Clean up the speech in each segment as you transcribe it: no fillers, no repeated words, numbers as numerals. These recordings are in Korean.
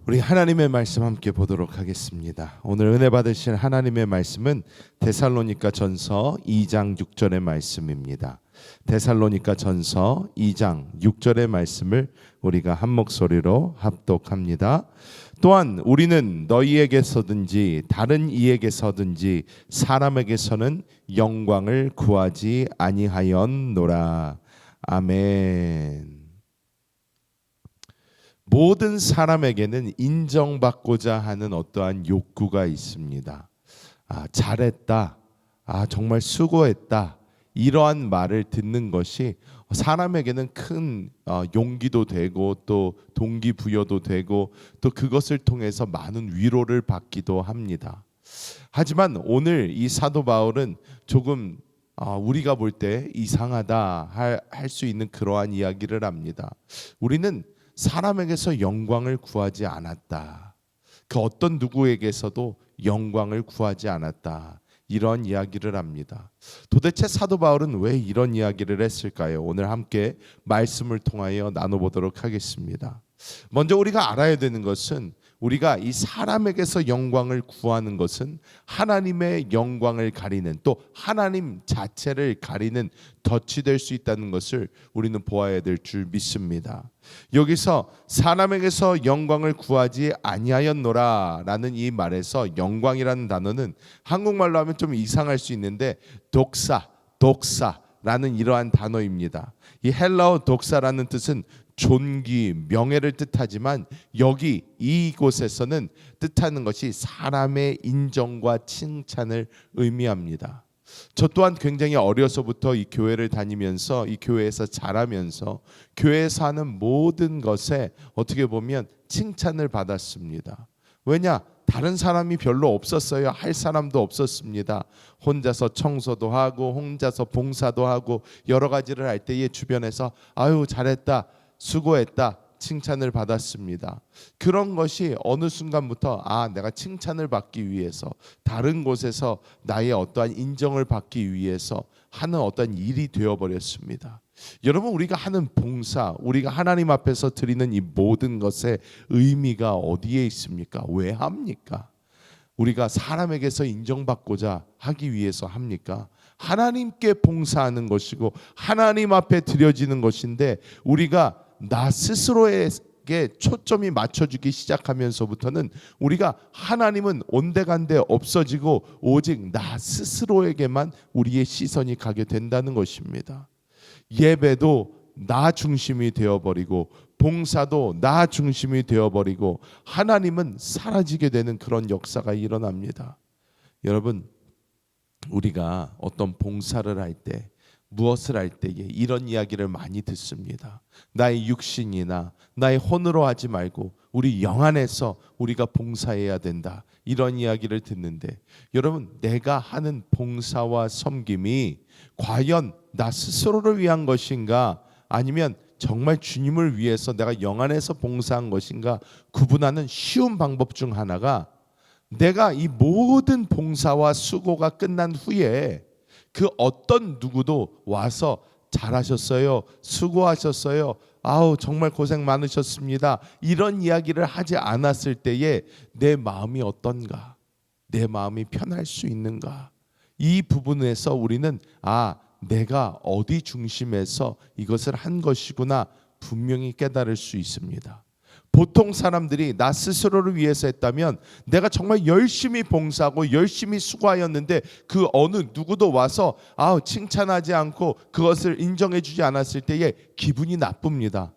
우리 하나님의 말씀 함께 보도록 하겠습니다. 오늘 은혜 받으실 하나님의 말씀은 데살로니가 전서 2장 6절의 말씀입니다. 데살로니가 전서 2장 6절의 말씀을 우리가 한 목소리로 합독합니다. 또한 우리는 너희에게서든지 다른 이에게서든지 사람에게서는 영광을 구하지 아니하였노라. 아멘. 모든 사람에게는 인정받고자 하는 어떠한 욕구가 있습니다. 잘했다. 정말 수고했다. 이러한 말을 듣는 것이 사람에게는 큰 용기도 되고 또 동기부여도 되고 또 그것을 통해서 많은 위로를 받기도 합니다. 하지만 오늘 이 사도 바울은 조금 우리가 볼 때 이상하다 할 수 있는 그러한 이야기를 합니다. 우리는 사람에게서 영광을 구하지 않았다. 그 어떤 누구에게서도 영광을 구하지 않았다. 이런 이야기를 합니다. 도대체 사도 바울은 왜 이런 이야기를 했을까요? 오늘 함께 말씀을 통하여 나눠보도록 하겠습니다. 먼저 우리가 알아야 되는 것은 우리가 이 사람에게서 영광을 구하는 것은 하나님의 영광을 가리는 또 하나님 자체를 가리는 덫이 될 수 있다는 것을 우리는 보아야 될 줄 믿습니다. 여기서 사람에게서 영광을 구하지 아니하였노라 라는 이 말에서 영광이라는 단어는 한국말로 하면 좀 이상할 수 있는데 독사라는 이러한 단어입니다. 이 헬라어 독사라는 뜻은 존귀, 명예를 뜻하지만 여기 이곳에서는 뜻하는 것이 사람의 인정과 칭찬을 의미합니다. 저 또한 굉장히 어려서부터 이 교회를 다니면서 이 교회에서 자라면서 교회에서 하는 모든 것에 어떻게 보면 칭찬을 받았습니다. 왜냐? 다른 사람이 별로 없었어요. 할 사람도 없었습니다. 혼자서 청소도 하고 혼자서 봉사도 하고 여러 가지를 할 때에 주변에서 아유 잘했다, 수고했다 칭찬을 받았습니다. 그런 것이 어느 순간부터 내가 칭찬을 받기 위해서 다른 곳에서 나의 어떠한 인정을 받기 위해서 하는 어떤 일이 되어버렸습니다. 여러분, 우리가 하는 봉사, 우리가 하나님 앞에서 드리는 이 모든 것의 의미가 어디에 있습니까? 왜 합니까? 우리가 사람에게서 인정받고자 하기 위해서 합니까? 하나님께 봉사하는 것이고 하나님 앞에 드려지는 것인데 우리가 나 스스로에게 초점이 맞춰주기 시작하면서부터는 우리가 하나님은 온데간데 없어지고 오직 나 스스로에게만 우리의 시선이 가게 된다는 것입니다. 예배도 나 중심이 되어버리고 봉사도 나 중심이 되어버리고 하나님은 사라지게 되는 그런 역사가 일어납니다. 여러분, 우리가 어떤 봉사를 할 때 무엇을 할 때에 이런 이야기를 많이 듣습니다. 나의 육신이나 나의 혼으로 하지 말고 우리 영 안에서 우리가 봉사해야 된다. 이런 이야기를 듣는데 여러분, 내가 하는 봉사와 섬김이 과연 나 스스로를 위한 것인가 아니면 정말 주님을 위해서 내가 영 안에서 봉사한 것인가 구분하는 쉬운 방법 중 하나가 내가 이 모든 봉사와 수고가 끝난 후에 그 어떤 누구도 와서 잘하셨어요, 수고하셨어요, 정말 고생 많으셨습니다 이런 이야기를 하지 않았을 때에 내 마음이 어떤가, 내 마음이 편할 수 있는가, 이 부분에서 우리는 내가 어디 중심에서 이것을 한 것이구나 분명히 깨달을 수 있습니다. 보통 사람들이 나 스스로를 위해서 했다면 내가 정말 열심히 봉사하고 열심히 수고하였는데 그 어느 누구도 와서 칭찬하지 않고 그것을 인정해 주지 않았을 때에 기분이 나쁩니다.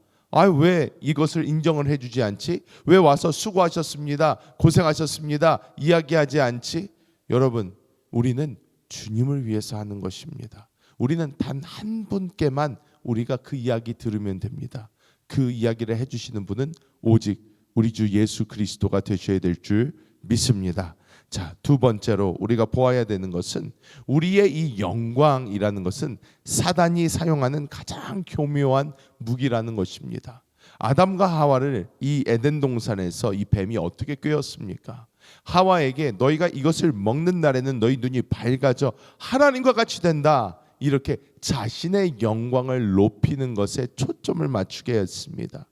왜 이것을 인정을 해주지 않지? 왜 와서 수고하셨습니다, 고생하셨습니다 이야기하지 않지? 여러분, 우리는 주님을 위해서 하는 것입니다. 우리는 단 한 분께만 우리가 그 이야기 들으면 됩니다. 그 이야기를 해주시는 분은 오직 우리 주 예수 그리스도가 되셔야 될 줄 믿습니다. 자, 두 번째로 우리가 보아야 되는 것은 우리의 이 영광이라는 것은 사단이 사용하는 가장 교묘한 무기라는 것입니다. 아담과 하와를 이 에덴 동산에서 이 뱀이 어떻게 꿰었습니까? 하와에게 너희가 이것을 먹는 날에는 너희 눈이 밝아져 하나님과 같이 된다, 이렇게 자신의 영광을 높이는 것에 초점을 맞추게 했습니다.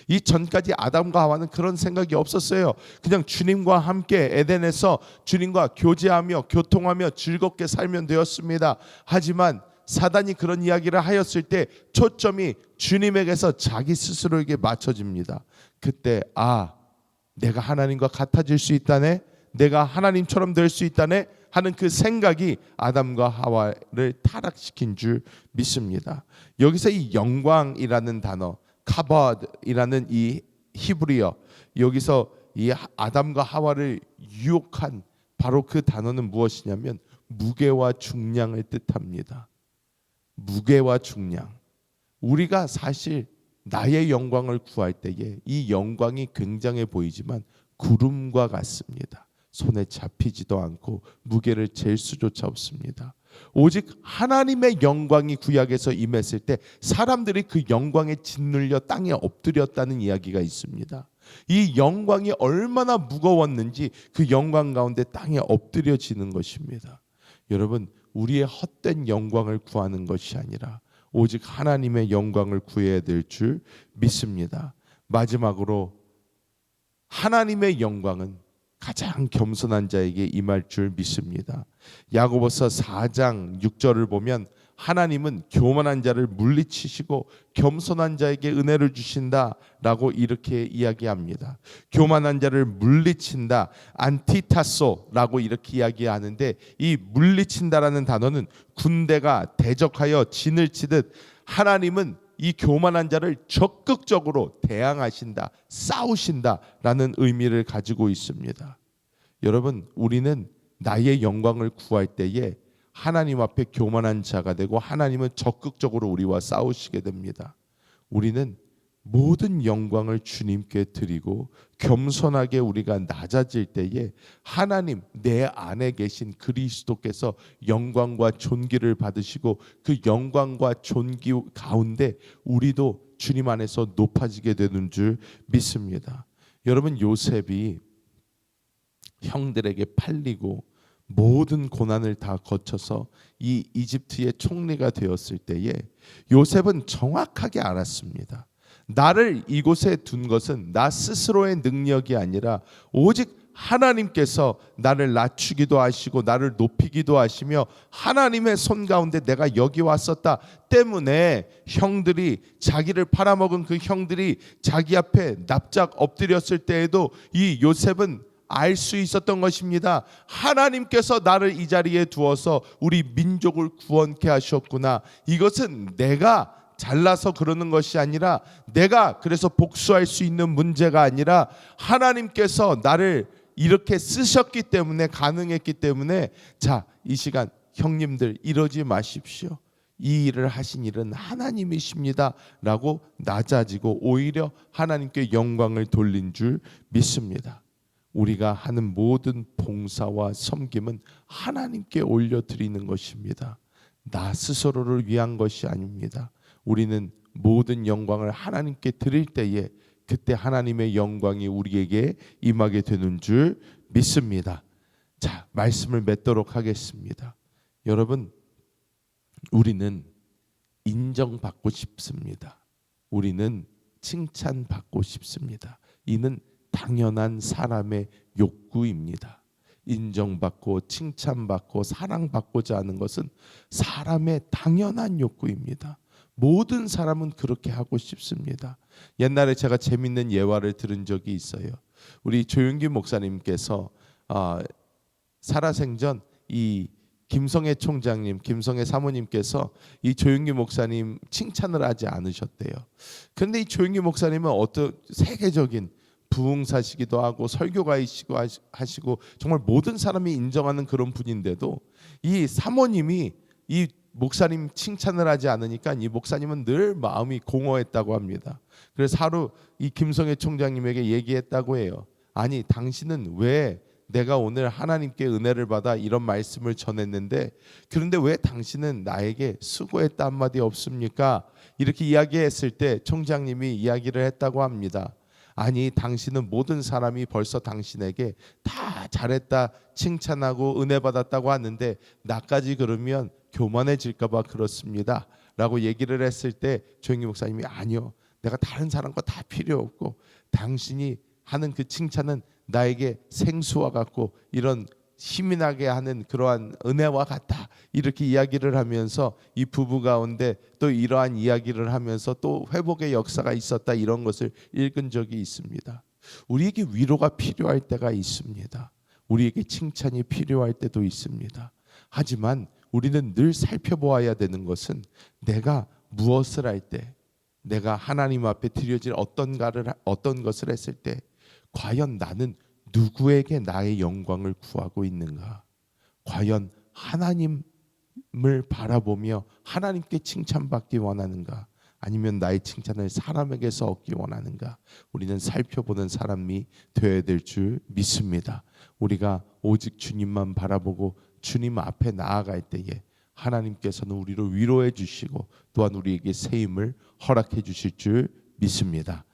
이 전까지 아담과 하와는 그런 생각이 없었어요. 그냥 주님과 함께 에덴에서 주님과 교제하며 교통하며 즐겁게 살면 되었습니다. 하지만 사단이 그런 이야기를 하였을 때 초점이 주님에게서 자기 스스로에게 맞춰집니다. 그때 내가 하나님과 같아질 수 있다네, 내가 하나님처럼 될 수 있다네 하는 그 생각이 아담과 하와를 타락시킨 줄 믿습니다. 여기서 이 영광이라는 단어, 카바드이라는 이 히브리어, 여기서 이 아담과 하와를 유혹한 바로 그 단어는 무엇이냐면 무게와 중량을 뜻합니다. 무게와 중량. 우리가 사실 나의 영광을 구할 때에 이 영광이 굉장해 보이지만 구름과 같습니다. 손에 잡히지도 않고 무게를 잴 수조차 없습니다. 오직 하나님의 영광이 구약에서 임했을 때 사람들이 그 영광에 짓눌려 땅에 엎드렸다는 이야기가 있습니다. 이 영광이 얼마나 무거웠는지 그 영광 가운데 땅에 엎드려지는 것입니다. 여러분, 우리의 헛된 영광을 구하는 것이 아니라 오직 하나님의 영광을 구해야 될 줄 믿습니다. 마지막으로 하나님의 영광은 가장 겸손한 자에게 임할 줄 믿습니다. 야고보서 4장 6절을 보면 하나님은 교만한 자를 물리치시고 겸손한 자에게 은혜를 주신다라고 이렇게 이야기합니다. 교만한 자를 물리친다, 안티타소라고 이렇게 이야기하는데, 이 물리친다라는 단어는 군대가 대적하여 진을 치듯 하나님은 이 교만한 자를 적극적으로 대항하신다, 싸우신다라는 의미를 가지고 있습니다. 여러분, 우리는 나의 영광을 구할 때에 하나님 앞에 교만한 자가 되고 하나님은 적극적으로 우리와 싸우시게 됩니다. 우리는 모든 영광을 주님께 드리고 겸손하게 우리가 낮아질 때에 하나님, 내 안에 계신 그리스도께서 영광과 존귀를 받으시고 그 영광과 존귀 가운데 우리도 주님 안에서 높아지게 되는 줄 믿습니다. 여러분, 요셉이 형들에게 팔리고 모든 고난을 다 거쳐서 이 이집트의 총리가 되었을 때에 요셉은 정확하게 알았습니다. 나를 이곳에 둔 것은 나 스스로의 능력이 아니라 오직 하나님께서 나를 낮추기도 하시고 나를 높이기도 하시며 하나님의 손 가운데 내가 여기 왔었다 때문에 형들이, 자기를 팔아먹은 그 형들이 자기 앞에 납작 엎드렸을 때에도 이 요셉은 알 수 있었던 것입니다. 하나님께서 나를 이 자리에 두어서 우리 민족을 구원케 하셨구나. 이것은 내가 잘나서 그러는 것이 아니라, 내가 그래서 복수할 수 있는 문제가 아니라 하나님께서 나를 이렇게 쓰셨기 때문에, 가능했기 때문에, 자, 이 시간 형님들 이러지 마십시오. 이 일을 하신 일은 하나님이십니다 라고 낮아지고 오히려 하나님께 영광을 돌린 줄 믿습니다. 우리가 하는 모든 봉사와 섬김은 하나님께 올려드리는 것입니다. 나 스스로를 위한 것이 아닙니다. 우리는 모든 영광을 하나님께 드릴 때에 그때 하나님의 영광이 우리에게 임하게 되는 줄 믿습니다. 자, 말씀을 맺도록 하겠습니다. 여러분, 우리는 인정받고 싶습니다. 우리는 칭찬받고 싶습니다. 이는 당연한 사람의 욕구입니다. 인정받고 칭찬받고 사랑받고자 하는 것은 사람의 당연한 욕구입니다. 모든 사람은 그렇게 하고 싶습니다. 옛날에 제가 재밌는 예화를 들은 적이 있어요. 우리 조윤기 목사님께서 살아생전 이 김성애 총장님, 김성애 사모님께서 이 조윤기 목사님 칭찬을 하지 않으셨대요. 그런데 이 조윤기 목사님은 어떤 세계적인 부흥사시기도 하고 설교가이시고 하시고 정말 모든 사람이 인정하는 그런 분인데도 이 사모님이 이 목사님 칭찬을 하지 않으니까 이 목사님은 늘 마음이 공허했다고 합니다. 그래서 하루 이 김성애 총장님에게 얘기했다고 해요. 아니, 당신은 왜 내가 오늘 하나님께 은혜를 받아 이런 말씀을 전했는데 그런데 왜 당신은 나에게 수고했다 한마디 없습니까? 이렇게 이야기했을 때 총장님이 이야기를 했다고 합니다. 아니, 당신은 모든 사람이 벌써 당신에게 다 잘했다 칭찬하고 은혜 받았다고 하는데 나까지 그러면 교만해질까 봐 그렇습니다 라고 얘기를 했을 때 조영기 목사님이 아니요, 내가 다른 사람 거 다 필요 없고 당신이 하는 그 칭찬은 나에게 생수와 같고 이런 힘이 나게 하는 그러한 은혜와 같다. 이렇게 이야기를 하면서 이 부부 가운데 또 이러한 이야기를 하면서 또 회복의 역사가 있었다. 이런 것을 읽은 적이 있습니다. 우리에게 위로가 필요할 때가 있습니다. 우리에게 칭찬이 필요할 때도 있습니다. 하지만 우리는 늘 살펴보아야 되는 것은 내가 무엇을 할 때, 내가 하나님 앞에 드려질 어떤 것을 했을 때 과연 나는 누구에게 나의 영광을 구하고 있는가? 과연 하나님을 바라보며 하나님께 칭찬받기 원하는가? 아니면 나의 칭찬을 사람에게서 얻기 원하는가? 우리는 살펴보는 사람이 되어야 될 줄 믿습니다. 우리가 오직 주님만 바라보고 주님 앞에 나아갈 때에 하나님께서는 우리를 위로해 주시고 또한 우리에게 새 힘을 허락해 주실 줄 믿습니다.